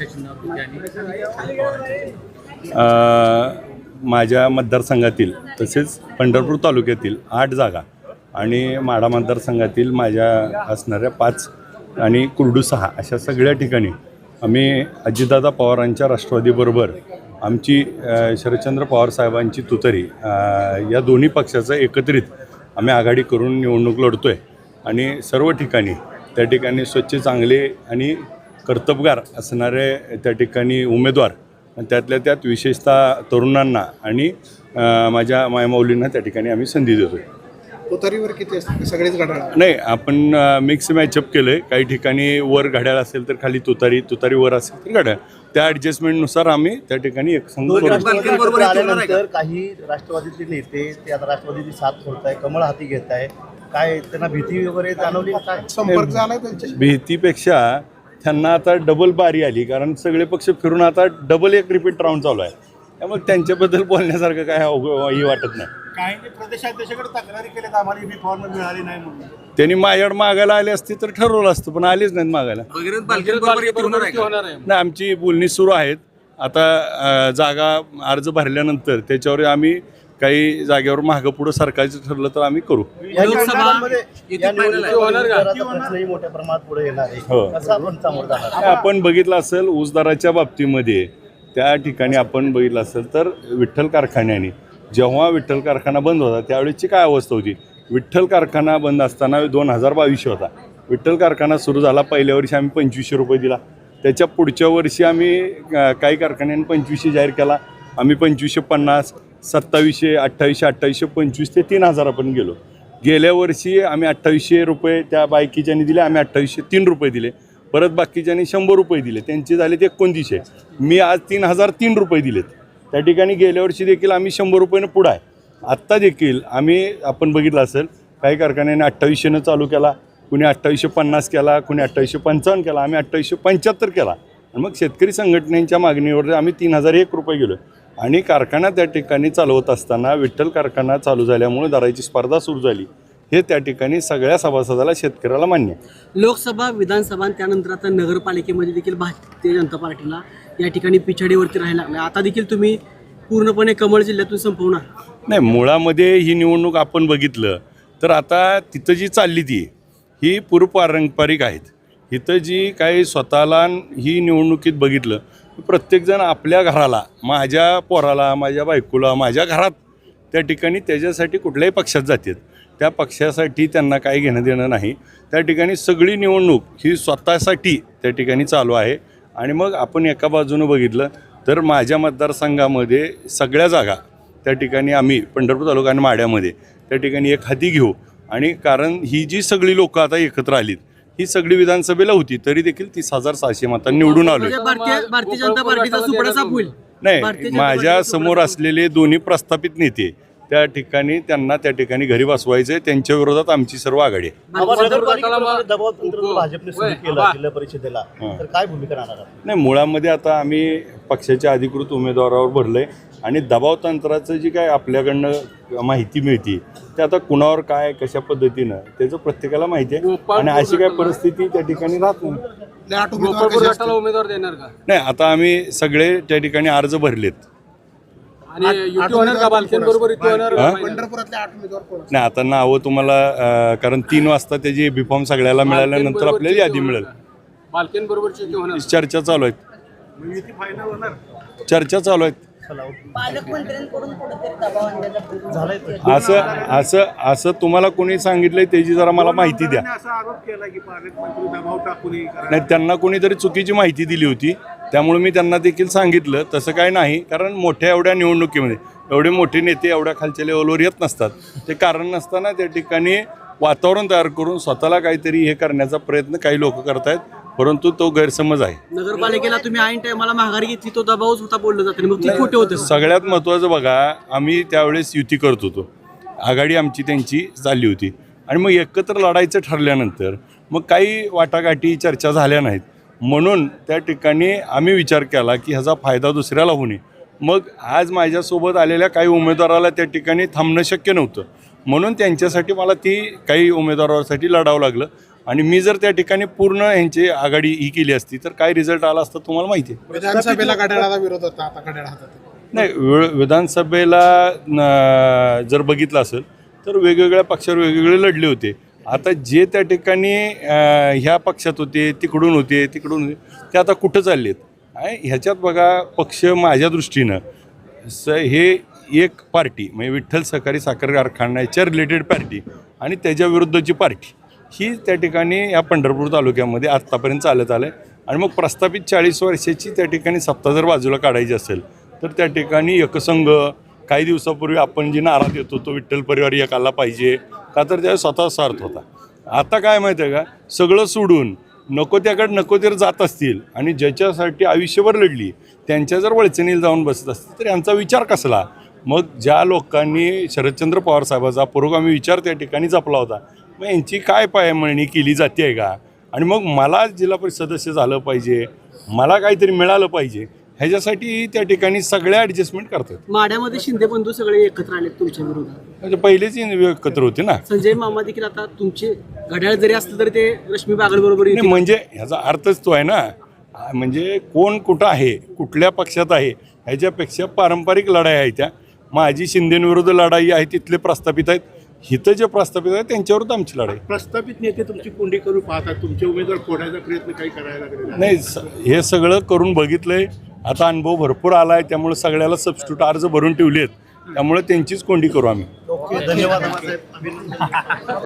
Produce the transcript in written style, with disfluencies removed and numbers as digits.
घड्याळाच्या चिन्हावरती आणि माझ्या मतदारसंघातील तसेच पंढरपूर तालुक्यातील 8 जागा आणि माढा मतदारसंघातील माझ्या असणाऱ्या 5 आणि कुर्डू 6 अशा सगळ्या ठिकाणी आम्ही अजितदादा पवारांच्या राष्ट्रवादीबरोबर आमची शरदचंद्र पवार साहेबांची तुतारी या दोन्ही पक्षाचं एकत्रित आम्ही आघाडी करून निवडणूक लढतो आहे आणि सर्व ठिकाणी त्या ठिकाणी स्वच्छ चांगले आणि कर्तबगार असणारे त्या ठिकाणी उमेदवार त्यातल्या त्यात विशेषतः तरुणांना आणि माझ्या मायमाऊलींना त्या ठिकाणी आम्ही संधी देतो. तुतारीवर किती असते सगळेच घड्याळ? नाही, आपण मिक्स मॅचअप केलं आहे. काही ठिकाणी वर घड्याळ असेल तर खाली तुतारी वर असेल तर घड्याळ, त्या ॲडजस्टमेंटनुसार आम्ही त्या ठिकाणी एक संघ आल्यानंतर काही राष्ट्रवादीचे नेते ते आता राष्ट्रवादीची साथ सोडत आहे, कमळ हाती घेत आहे, काय त्यांना भीती वगैरे जाणवली काय? संपर्क झालाय त्यांच्याशी? भीतीपेक्षा त्यांना आता डबल बारी आली, कारण सगळे पक्ष फिरून आता डबल एक रिपीट राऊंड चालू आहे. त्यामुळे त्यांच्याबद्दल बोलण्यासारखं काय हे वाटत नाही. काही प्रदेशाध्यक्षाकडे तक्रारी केल्या आम्हाला बी फॉर्म मिळाली नाही म्हणून. त्यांनी माझ्याकडे मागायला आले असते तर ठरवलं असतं, पण आलेच नाहीत मागायला. नाही, आमची बोलणी सुरू आहेत. आता जागा अर्ज भरल्यानंतर त्याच्यावर आम्ही काही जागेवर मागं पुढं सरकारचं ठरलं तर आम्ही करू. मोठ्या प्रमाणात पुढे येणार हो. आहे. आपण बघितलं असेल ऊस दराच्या बाबतीमध्ये त्या ठिकाणी आपण बघितलं असेल तर विठ्ठल कारखान्याने जेव्हा विठ्ठल कारखाना बंद होता त्यावेळेची काय अवस्था होती. विठ्ठल कारखाना बंद असताना 2022 होता. विठ्ठल कारखाना सुरू झाला, पहिल्या वर्षी आम्ही 2500 रुपये दिला. त्याच्या पुढच्या वर्षी आम्ही काही कारखान्यांनी 2500 जाहीर केला. आम्ही 2550, 2700, 2800, 25 ते 3000 आपण गेलो. गेल्या वर्षी आम्ही 2800 रुपये त्या बायकीच्यानी दिले, आम्ही 2803 रुपये दिले. परत बाकीच्यांनी 100 रुपये दिले, त्यांचे झाले ते 2900. मी आज 3003 रुपये दिलेत. त्या ठिकाणी गेल्या वर्षी देखील आम्ही 100 रुपयानं पुढं आहे. आत्ता देखील आपण बघितलं असेल काही कारखान्याने 2800नं चालू केला, कुणी 2850 केला, कुणी 2855 केला, आम्ही 2875 केला. आणि मग शेतकरी संघटनेच्या मागणीवर आम्ही 3001 रुपये गेलो. आणि कारखाना त्या ठिकाणी चालवत असताना विठ्ठल कारखाना चालू झाल्यामुळे दराची स्पर्धा सुरू झाली. हे त्या ठिकाणी सगळ्या सभासदाला शेतकऱ्याला मान्य आहे. लोकसभा, विधानसभा आणि त्यानंतर आता नगरपालिकेमध्ये देखील भारतीय जनता पार्टीला या ठिकाणी पिछाडीवरती राहायला लागलं. आता देखील तुम्ही पूर्णपणे कमळ जिल्ह्यातून संपवणार? नाही, मुळामध्ये ही निवडणूक आपण बघितलं तर आता तिथं जी चालली ती ही पूर्वपारंपरिक आहेत. इथं जी काही स्वतःला ही निवडणुकीत बघितलं प्रत्येकजण आपल्या घराला, माझ्या पोराला, माझ्या बायकोला, माझ्या घरात त्या ठिकाणी त्याच्यासाठी कुठल्याही पक्षात जातात. त्या पक्षासाठी त्यांना काही घेणं देणं नाही. त्या ठिकाणी सगळी निवडणूक ही स्वतःसाठी त्या ठिकाणी चालू आहे. आणि मग आपण एका बाजूनं बघितलं तर माझ्या मतदारसंघामध्ये सगळ्या जागा त्या ठिकाणी आम्ही पंढरपूर तालुका आणि माढ्यामध्ये त्या ठिकाणी एक हाती घेऊ. आणि कारण ही जी सगळी लोकं आता एकत्र आलीत ही सगळी विधानसभेला होती तरी देखील 30,600 मतांनी निवडून आलो. भारतीय जनता पार्टीचा सुपडा साफ होईल? नाही, माझ्या समोर असलेले दोन्ही प्रस्थापित नेते त्या ठिकाणी त्यांना त्या ठिकाणी घरी बसवायचं आहे. त्यांच्या विरोधात आमची सर्व आघाडी आहे. भाजपने सुरू केलं जिल्हा परिषदेला, तर काय भूमिका राहणार? नाही, मुळामध्ये आता आम्ही पक्षाच्या अधिकृत उमेदवारावर भरलंय आणि दबाव तंत्राचं जी काय आपल्याकडनं माहिती मिळते ते आता कुणावर काय कशा पद्धतीनं त्याचं प्रत्येकाला माहिती आहे. आणि अशी काय परिस्थिती त्या ठिकाणी राहत नाही. उमेदवार देणार का? नाही, आता आम्ही सगळे त्या ठिकाणी अर्ज भरलेत. नाही, आता नावं तुम्हाला कारण 3 वाजता त्याची बीफॉर्म सगळ्याला मिळाल्यानंतर आपल्याला यादी मिळेल. चर्चा चालू आहेत. असं तुम्हाला कोणी सांगितलंय त्याची जरा मला माहिती द्या. नाही, त्यांना कोणीतरी चुकीची माहिती दिली होती त्यामुळे मी त्यांना देखील सांगितलं. तसं काय नाही, कारण मोठ्या एवढ्या निवडणुकीमध्ये एवढे मोठे नेते एवढ्या खालच्या लेवलवर येत नसतात. ते कारण नसताना त्या ठिकाणी वातावरण तयार करून स्वतःला काहीतरी हे करण्याचा प्रयत्न काही लोक करतायत, परंतु तो गैरसमज आहे. नगरपालिकेला तुम्ही ऐन टायमाला माघार घेतली, तो दबावच होता बोललं जातं, मग ती खोटे होते. सगळ्यात महत्त्वाचं बघा, आम्ही त्यावेळेस युती करत होतो, आघाडी आमची त्यांची चालली होती. आणि मग एकत्र लढायचं ठरल्यानंतर मग काही वाटाघाटी चर्चा झाल्या नाहीत. म्हणून त्या ठिकाणी आम्ही विचार केला की ह्याचा फायदा दुसऱ्याला होऊ नये. मग आज माझ्यासोबत आलेल्या काही उमेदवाराला त्या ठिकाणी थांबणं शक्य नव्हतं, म्हणून त्यांच्यासाठी मला ती काही उमेदवारासाठी लढावं लागलं. आणि मी जर त्या ठिकाणी पूर्ण यांची आघाडी ही केली असती तर काय रिझल्ट आला असता तुम्हाला माहिती आहे. विधानसभेला घड्याळाला विरोध होता, आता घड्याळ हातात. नाही, विधानसभेला जर बघितलं असेल तर वेगवेगळ्या पक्षावर वेगवेगळे लढले होते. आता जे त्या ठिकाणी ह्या पक्षात होते, तिकडून होते, ते आता कुठं चाललेत. ह्याच्यात बघा, पक्ष माझ्या दृष्टीनं हे एक पार्टी म्हणजे विठ्ठल सहकारी साखर कारखान्याच्या रिलेटेड पार्टी आणि त्याच्या विरुद्धची पार्टी ही त्या ठिकाणी या पंढरपूर तालुक्यामध्ये आत्तापर्यंत चालत आलं आहे. आणि मग प्रस्थापित 40 वर्षाची त्या ठिकाणी सत्ता जर बाजूला काढायची असेल तर त्या ठिकाणी एकसंघ काही दिवसापूर्वी आपण जी नारा देत होतो विठ्ठल परिवार एक आला पाहिजे का, तर त्या स्वतः स्वार्थ होता. आता काय माहिती आहे का, सगळं सोडून नको त्याकडे नको तर जात असतील आणि ज्याच्यासाठी आयुष्यभर लढली त्यांच्या जर वळचणीला जाऊन बसत असतील तर यांचा विचार कसला. मग ज्या लोकांनी शरदचंद्र पवार साहेबाचा पुरोगामी विचार त्या ठिकाणी जपला होता, मग यांची काय पायमळणी केली जाते आहे का. आणि मग मला जिल्हा परिषद सदस्य झालं पाहिजे, मला काहीतरी मिळालं पाहिजे, ह्याच्यासाठी त्या ठिकाणी सगळ्या ॲडजस्टमेंट करतात. माड्यामध्ये शिंदे बंधू सगळे एकत्र आले तुमच्या विरोधात. म्हणजे पहिलेच एकत्र होते ना. संजय मामा देखील आता तुमचे घड्याळ जरी असलं तरी ते रश्मी बागल बरोबर नाही, म्हणजे ह्याचा अर्थच तो आहे ना, म्हणजे कोण कुठं आहे, कुठल्या पक्षात आहे, ह्याच्यापेक्षा पारंपरिक लढाई आहे. त्या माझी शिंदेविरुद्ध लढाई आहे, तिथले प्रस्थापित आहेत, हिथं जे प्रस्थापित आहेत त्यांच्यावरच आमची लढाई. प्रस्थापित नेते तुमची कोंडी करून पाहतात, तुमचे उमेदवार फोडायचा प्रयत्न काही करायला लागले नाही, हे सगळं करून बघितलंय. आता अनुभव भरपूर आला आहे, त्यामुळे सगळ्याला सबस्टिट्यूट अर्ज भरून ठेवले आहेत, त्यामुळे त्यांचीच कोंडी करू आम्ही. ओके, धन्यवाद.